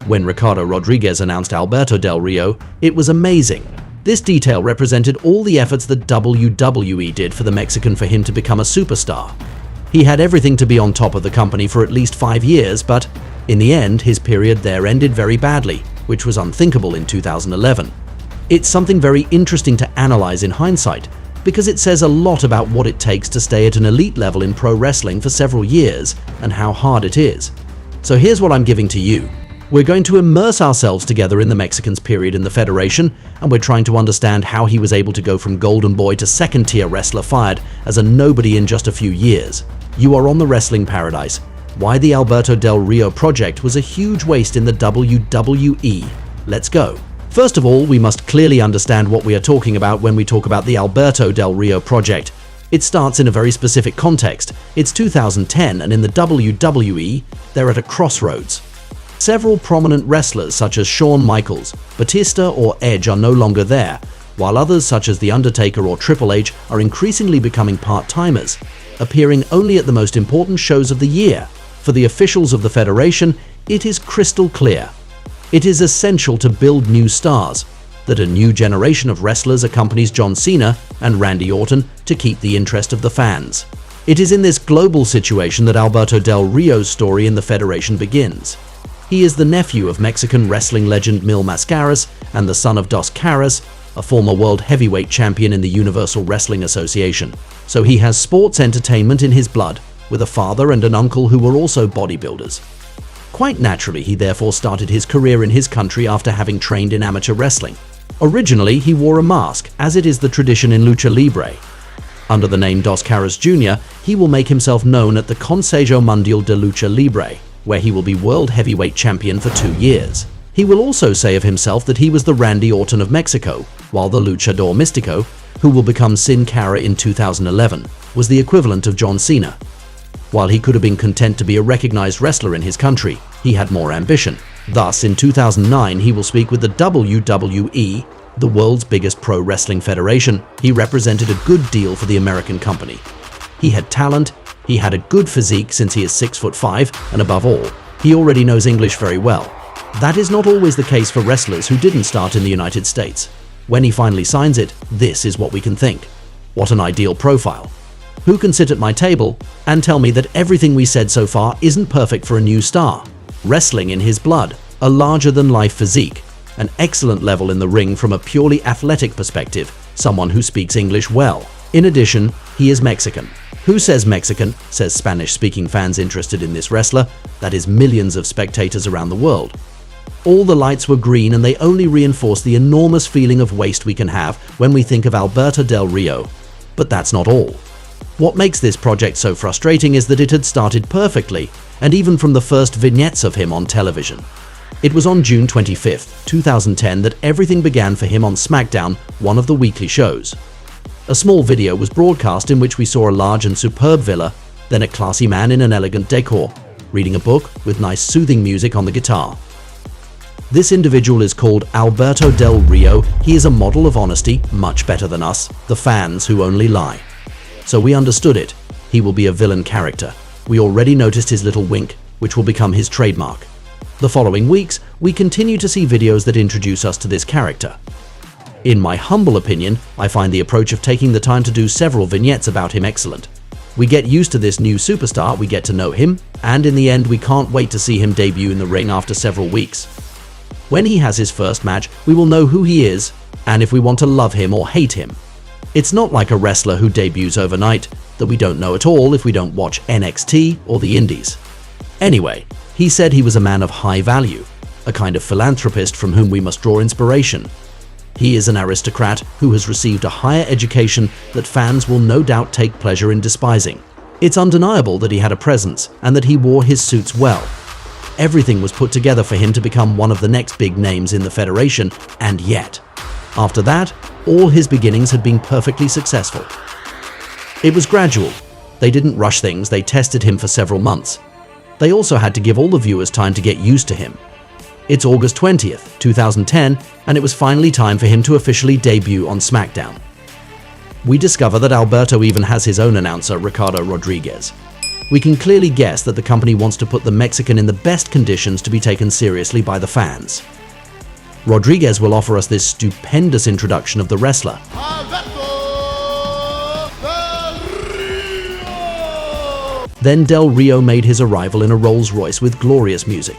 When Ricardo Rodriguez announced Alberto Del Rio, it was amazing. This detail represented all the efforts that WWE did for the Mexican for him to become a superstar. He had everything to be on top of the company for at least 5 years, but in the end, his period there ended very badly, which was unthinkable in 2011. It's something very interesting to analyze in hindsight, because it says a lot about what it takes to stay at an elite level in pro wrestling for several years and how hard it is. So here's what I'm giving to you. We're going to immerse ourselves together in the Mexican's period in the Federation, and we're trying to understand how he was able to go from golden boy to second-tier wrestler fired as a nobody in just a few years. You are on the wrestling paradise. Why the Alberto Del Rio project was a huge waste in the WWE. Let's go. First of all, we must clearly understand what we are talking about when we talk about the Alberto Del Rio project. It starts in a very specific context. It's 2010, and in the WWE, they're at a crossroads. Several prominent wrestlers such as Shawn Michaels, Batista, or Edge are no longer there, while others such as The Undertaker or Triple H are increasingly becoming part-timers, appearing only at the most important shows of the year. For the officials of the Federation, it is crystal clear. It is essential to build new stars, that a new generation of wrestlers accompanies John Cena and Randy Orton to keep the interest of the fans. It is in this global situation that Alberto Del Rio's story in the Federation begins. He is the nephew of Mexican wrestling legend Mil Mascaras and the son of Dos Caras, a former world heavyweight champion in the Universal Wrestling Association. So he has sports entertainment in his blood, with a father and an uncle who were also bodybuilders. Quite naturally, he therefore started his career in his country after having trained in amateur wrestling. Originally, he wore a mask, as it is the tradition in Lucha Libre. Under the name Dos Caras Jr., he will make himself known at the Consejo Mundial de Lucha Libre, where he will be world heavyweight champion for 2 years. He will also say of himself that he was the Randy Orton of Mexico, while the Luchador Místico, who will become Sin Cara in 2011, was the equivalent of John Cena. While he could have been content to be a recognized wrestler in his country, he had more ambition. Thus, in 2009, he will speak with the WWE, the world's biggest pro wrestling federation. He represented a good deal for the American company. He had talent, he had a good physique since he is 6'5", and above all, he already knows English very well. That is not always the case for wrestlers who didn't start in the United States. When he finally signs it, this is what we can think. What an ideal profile. Who can sit at my table and tell me that everything we said so far isn't perfect for a new star? Wrestling in his blood, a larger-than-life physique, an excellent level in the ring from a purely athletic perspective, someone who speaks English well. In addition, he is Mexican. Who says Mexican, says Spanish-speaking fans interested in this wrestler, that is millions of spectators around the world. All the lights were green, and they only reinforce the enormous feeling of waste we can have when we think of Alberto Del Rio. But that's not all. What makes this project so frustrating is that it had started perfectly, and even from the first vignettes of him on television. It was on June 25, 2010 that everything began for him on SmackDown, one of the weekly shows. A small video was broadcast in which we saw a large and superb villa, then a classy man in an elegant decor, reading a book with nice soothing music on the guitar. This individual is called Alberto Del Rio. He is a model of honesty, much better than us, the fans who only lie. So we understood it. He will be a villain character. We already noticed his little wink, which will become his trademark. The following weeks, we continue to see videos that introduce us to this character. In my humble opinion, I find the approach of taking the time to do several vignettes about him excellent. We get used to this new superstar, we get to know him, and in the end we can't wait to see him debut in the ring after several weeks. When he has his first match, we will know who he is, and if we want to love him or hate him. It's not like a wrestler who debuts overnight, that we don't know at all if we don't watch NXT or the Indies. Anyway, he said he was a man of high value, a kind of philanthropist from whom we must draw inspiration. He is an aristocrat who has received a higher education that fans will no doubt take pleasure in despising. It's undeniable that he had a presence and that he wore his suits well. Everything was put together for him to become one of the next big names in the Federation, and yet, after that, all his beginnings had been perfectly successful. It was gradual. They didn't rush things, they tested him for several months. They also had to give all the viewers time to get used to him. It's August 20th, 2010, and it was finally time for him to officially debut on SmackDown. We discover that Alberto even has his own announcer, Ricardo Rodriguez. We can clearly guess that the company wants to put the Mexican in the best conditions to be taken seriously by the fans. Rodriguez will offer us this stupendous introduction of the wrestler. Alberto Del Rio! Then Del Rio made his arrival in a Rolls-Royce with glorious music.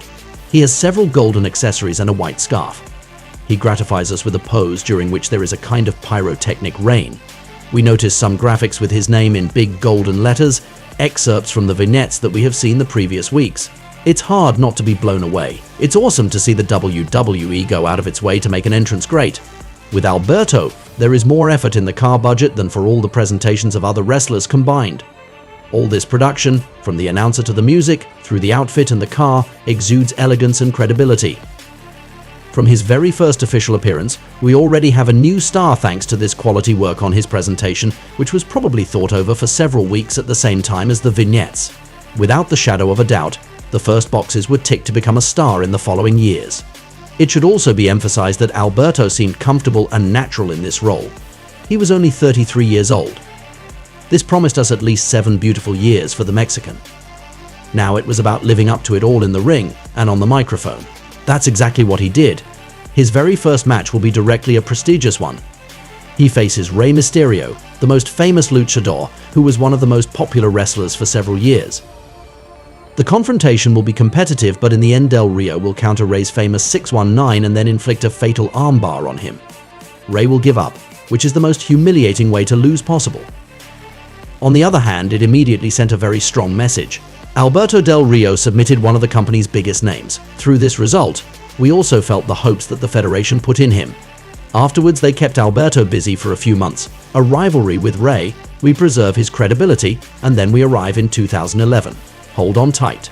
He has several golden accessories and a white scarf. He gratifies us with a pose during which there is a kind of pyrotechnic rain. We notice some graphics with his name in big golden letters, excerpts from the vignettes that we have seen the previous weeks. It's hard not to be blown away. It's awesome to see the WWE go out of its way to make an entrance great. With Alberto, there is more effort in the car budget than for all the presentations of other wrestlers combined. All this production, from the announcer to the music, through the outfit and the car, exudes elegance and credibility. From his very first official appearance, we already have a new star thanks to this quality work on his presentation, which was probably thought over for several weeks at the same time as the vignettes. Without the shadow of a doubt, the first boxes were ticked to become a star in the following years. It should also be emphasized that Alberto seemed comfortable and natural in this role. He was only 33 years old. This promised us at least 7 beautiful years for the Mexican. Now it was about living up to it all in the ring and on the microphone. That's exactly what he did. His very first match will be directly a prestigious one. He faces Rey Mysterio, the most famous luchador, who was one of the most popular wrestlers for several years. The confrontation will be competitive, but in the end Del Rio will counter Rey's famous 619 and then inflict a fatal armbar on him. Rey will give up, which is the most humiliating way to lose possible. On the other hand, it immediately sent a very strong message. Alberto Del Rio submitted one of the company's biggest names. Through this result, we also felt the hopes that the Federation put in him. Afterwards, they kept Alberto busy for a few months. A rivalry with Rey, we preserve his credibility, and then we arrive in 2011. Hold on tight.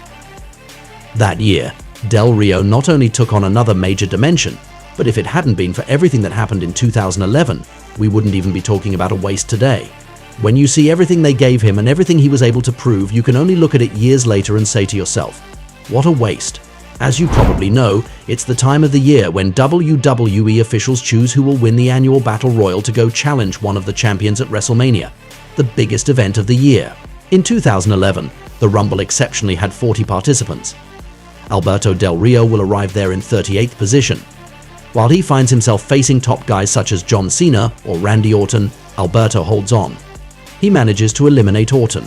That year, Del Rio not only took on another major dimension, but if it hadn't been for everything that happened in 2011, we wouldn't even be talking about a waste today. When you see everything they gave him and everything he was able to prove, you can only look at it years later and say to yourself, what a waste. As you probably know, it's the time of the year when WWE officials choose who will win the annual Battle Royal to go challenge one of the champions at WrestleMania, the biggest event of the year. In 2011, the Rumble exceptionally had 40 participants. Alberto Del Rio will arrive there in 38th position. While he finds himself facing top guys such as John Cena or Randy Orton, Alberto holds on. He manages to eliminate Orton.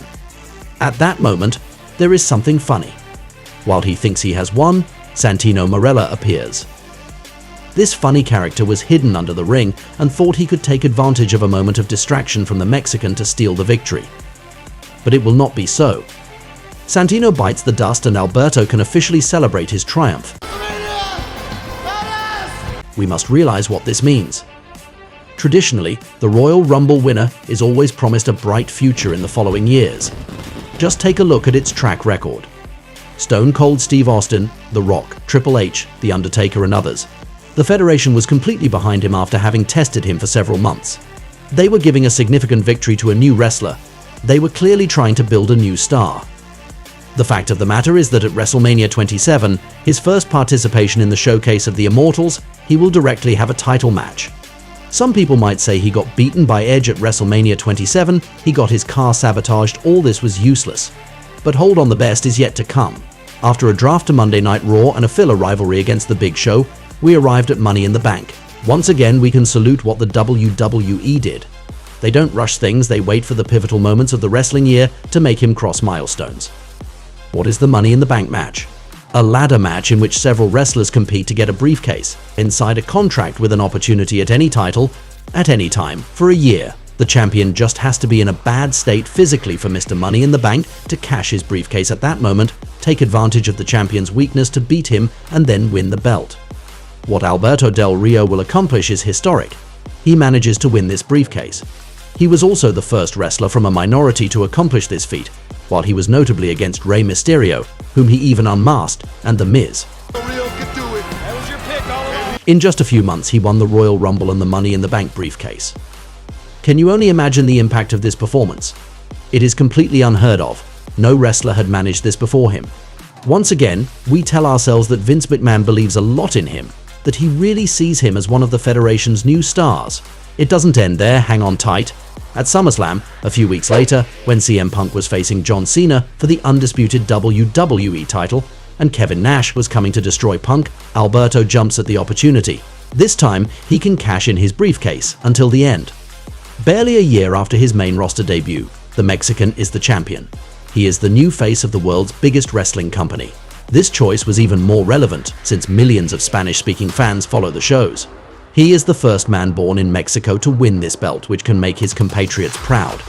At that moment, there is something funny. While he thinks he has won, Santino Marella appears. This funny character was hidden under the ring and thought he could take advantage of a moment of distraction from the Mexican to steal the victory. But it will not be so. Santino bites the dust and Alberto can officially celebrate his triumph. We must realize what this means. Traditionally, the Royal Rumble winner is always promised a bright future in the following years. Just take a look at its track record. Stone Cold Steve Austin, The Rock, Triple H, The Undertaker and others. The Federation was completely behind him after having tested him for several months. They were giving a significant victory to a new wrestler. They were clearly trying to build a new star. The fact of the matter is that at WrestleMania 27, his first participation in the showcase of the Immortals, he will directly have a title match. Some people might say he got beaten by Edge at WrestleMania 27, he got his car sabotaged, all this was useless. But hold on, the best is yet to come. After a draft to Monday Night Raw and a filler rivalry against The Big Show, we arrived at Money in the Bank. Once again, we can salute what the WWE did. They don't rush things, they wait for the pivotal moments of the wrestling year to make him cross milestones. What is the Money in the Bank match? A ladder match in which several wrestlers compete to get a briefcase inside a contract with an opportunity at any title, at any time, for a year. The champion just has to be in a bad state physically for Mr. Money in the Bank to cash his briefcase at that moment, take advantage of the champion's weakness to beat him, and then win the belt. What Alberto Del Rio will accomplish is historic. He manages to win this briefcase. He was also the first wrestler from a minority to accomplish this feat, while he was notably against Rey Mysterio, whom he even unmasked, and The Miz. In just a few months, he won the Royal Rumble and the Money in the Bank briefcase. Can you only imagine the impact of this performance? It is completely unheard of. No wrestler had managed this before him. Once again, we tell ourselves that Vince McMahon believes a lot in him, that he really sees him as one of the Federation's new stars. It doesn't end there, hang on tight. At SummerSlam, a few weeks later, when CM Punk was facing John Cena for the undisputed WWE title, and Kevin Nash was coming to destroy Punk, Alberto jumps at the opportunity. This time, he can cash in his briefcase until the end. Barely a year after his main roster debut, the Mexican is the champion. He is the new face of the world's biggest wrestling company. This choice was even more relevant since millions of Spanish-speaking fans follow the shows. He is the first man born in Mexico to win this belt, which can make his compatriots proud.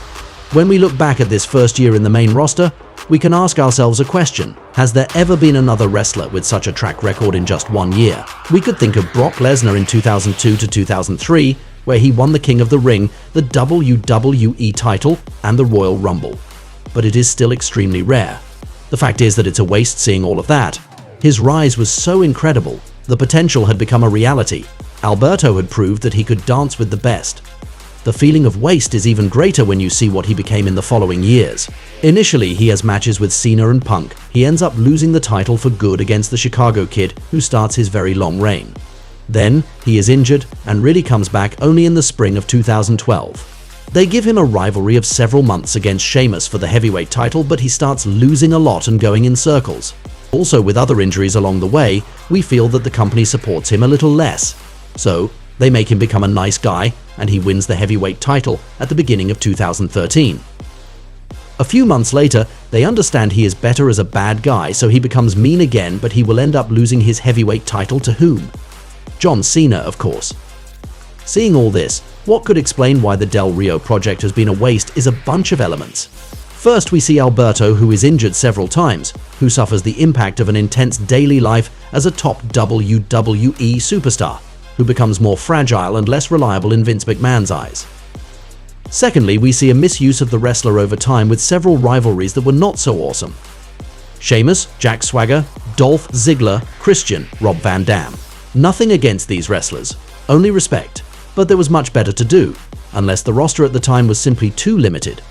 When we look back at this first year in the main roster, we can ask ourselves a question: has there ever been another wrestler with such a track record in just 1 year? We could think of Brock Lesnar in 2002 to 2003, where he won the King of the Ring, the WWE title, and the Royal Rumble. But it is still extremely rare. The fact is that it's a waste seeing all of that. His rise was so incredible, the potential had become a reality. Alberto had proved that he could dance with the best. The feeling of waste is even greater when you see what he became in the following years. Initially, he has matches with Cena and Punk. He ends up losing the title for good against the Chicago Kid, who starts his very long reign. Then, he is injured and really comes back only in the spring of 2012. They give him a rivalry of several months against Sheamus for the heavyweight title, but he starts losing a lot and going in circles. Also, with other injuries along the way, we feel that the company supports him a little less. So, they make him become a nice guy, and he wins the heavyweight title at the beginning of 2013. A few months later, they understand he is better as a bad guy, so he becomes mean again, but he will end up losing his heavyweight title to whom? John Cena, of course. Seeing all this, what could explain why the Del Rio project has been a waste is a bunch of elements. First, we see Alberto, who is injured several times, who suffers the impact of an intense daily life as a top WWE superstar, who becomes more fragile and less reliable in Vince McMahon's eyes. Secondly, we see a misuse of the wrestler over time with several rivalries that were not so awesome. Sheamus, Jack Swagger, Dolph Ziggler, Christian, Rob Van Dam. Nothing against these wrestlers, only respect, but there was much better to do, unless the roster at the time was simply too limited.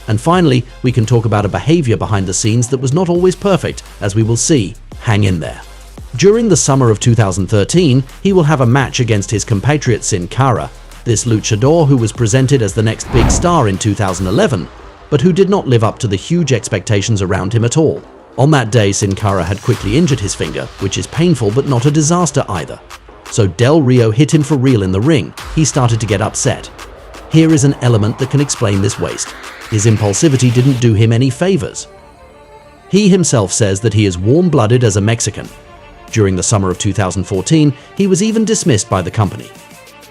And finally, we can talk about a behavior behind the scenes that was not always perfect, as we will see. Hang in there. During the summer of 2013, he will have a match against his compatriot Sin Cara, this luchador who was presented as the next big star in 2011, but who did not live up to the huge expectations around him at all. On that day, Sin Cara had quickly injured his finger, which is painful but not a disaster either. So Del Rio hit him for real in the ring. He started to get upset. Here is an element that can explain this waste. His impulsivity didn't do him any favors. He himself says that he is warm-blooded as a Mexican. During the summer of 2014, he was even dismissed by the company.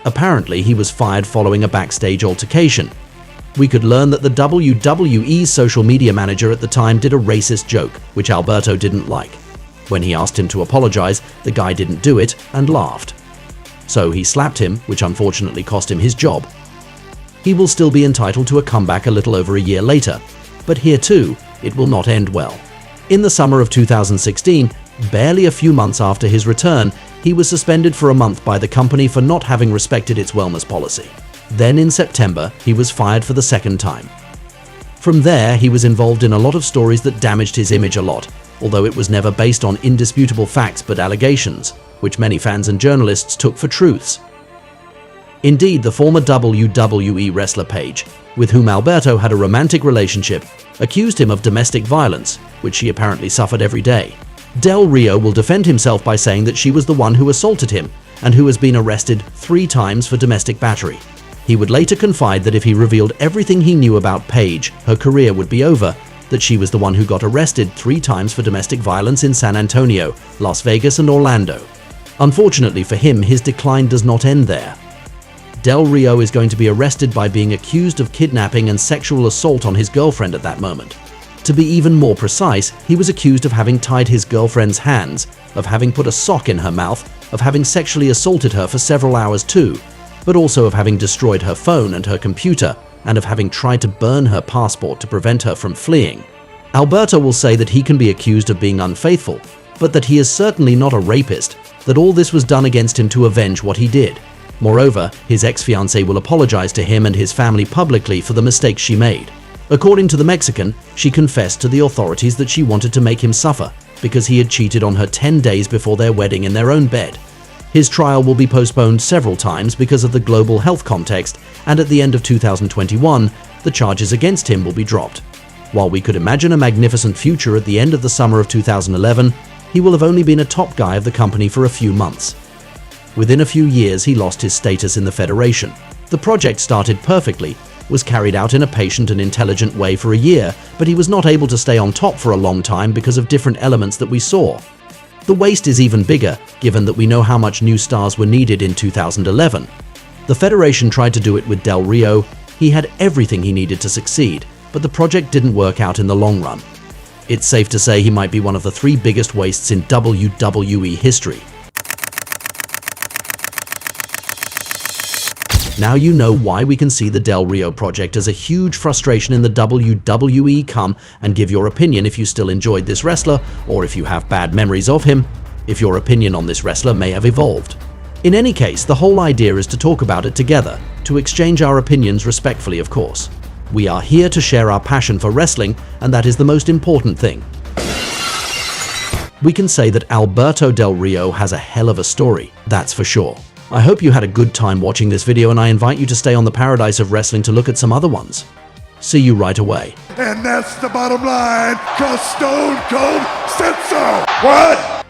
Apparently, he was fired following a backstage altercation. We could learn that the WWE's social media manager at the time did a racist joke, which Alberto didn't like. When he asked him to apologize, the guy didn't do it and laughed. So he slapped him, which unfortunately cost him his job. He will still be entitled to a comeback a little over a year later, but here too, it will not end well. In the summer of 2016, barely a few months after his return, he was suspended for a month by the company for not having respected its wellness policy. Then in September, he was fired for the second time. From there, he was involved in a lot of stories that damaged his image a lot, although it was never based on indisputable facts but allegations, which many fans and journalists took for truths. Indeed, the former WWE wrestler Paige, with whom Alberto had a romantic relationship, accused him of domestic violence, which she apparently suffered every day. Del Rio will defend himself by saying that she was the one who assaulted him and who has been arrested 3 times for domestic battery. He would later confide that if he revealed everything he knew about Paige, her career would be over, that she was the one who got arrested 3 times for domestic violence in San Antonio, Las Vegas, and Orlando. Unfortunately for him, his decline does not end there. Del Rio is going to be arrested by being accused of kidnapping and sexual assault on his girlfriend at that moment. To be even more precise, he was accused of having tied his girlfriend's hands, of having put a sock in her mouth, of having sexually assaulted her for several hours too, but also of having destroyed her phone and her computer, and of having tried to burn her passport to prevent her from fleeing. Alberto will say that he can be accused of being unfaithful, but that he is certainly not a rapist, that all this was done against him to avenge what he did. Moreover, his ex-fiancée will apologize to him and his family publicly for the mistakes she made. According to the Mexican, she confessed to the authorities that she wanted to make him suffer because he had cheated on her 10 days before their wedding in their own bed. His trial will be postponed several times because of the global health context, and at the end of 2021, the charges against him will be dropped. While we could imagine a magnificent future at the end of the summer of 2011, he will have only been a top guy of the company for a few months. Within a few years, he lost his status in the Federation. The project started perfectly, was carried out in a patient and intelligent way for a year, but he was not able to stay on top for a long time because of different elements that we saw. The waste is even bigger, given that we know how much new stars were needed in 2011. The Federation tried to do it with Del Rio. He had everything he needed to succeed, but the project didn't work out in the long run. It's safe to say he might be one of the 3 biggest wastes in WWE history. Now you know why we can see the Del Rio project as a huge frustration in the WWE. Come and give your opinion if you still enjoyed this wrestler, or if you have bad memories of him, if your opinion on this wrestler may have evolved. In any case, the whole idea is to talk about it together, to exchange our opinions respectfully, of course. We are here to share our passion for wrestling, and that is the most important thing. We can say that Alberto Del Rio has a hell of a story, that's for sure. I hope you had a good time watching this video, and I invite you to stay on the Paradise of Wrestling to look at some other ones. See you right away. And that's the bottom line, 'cause Stone Cold said so. What?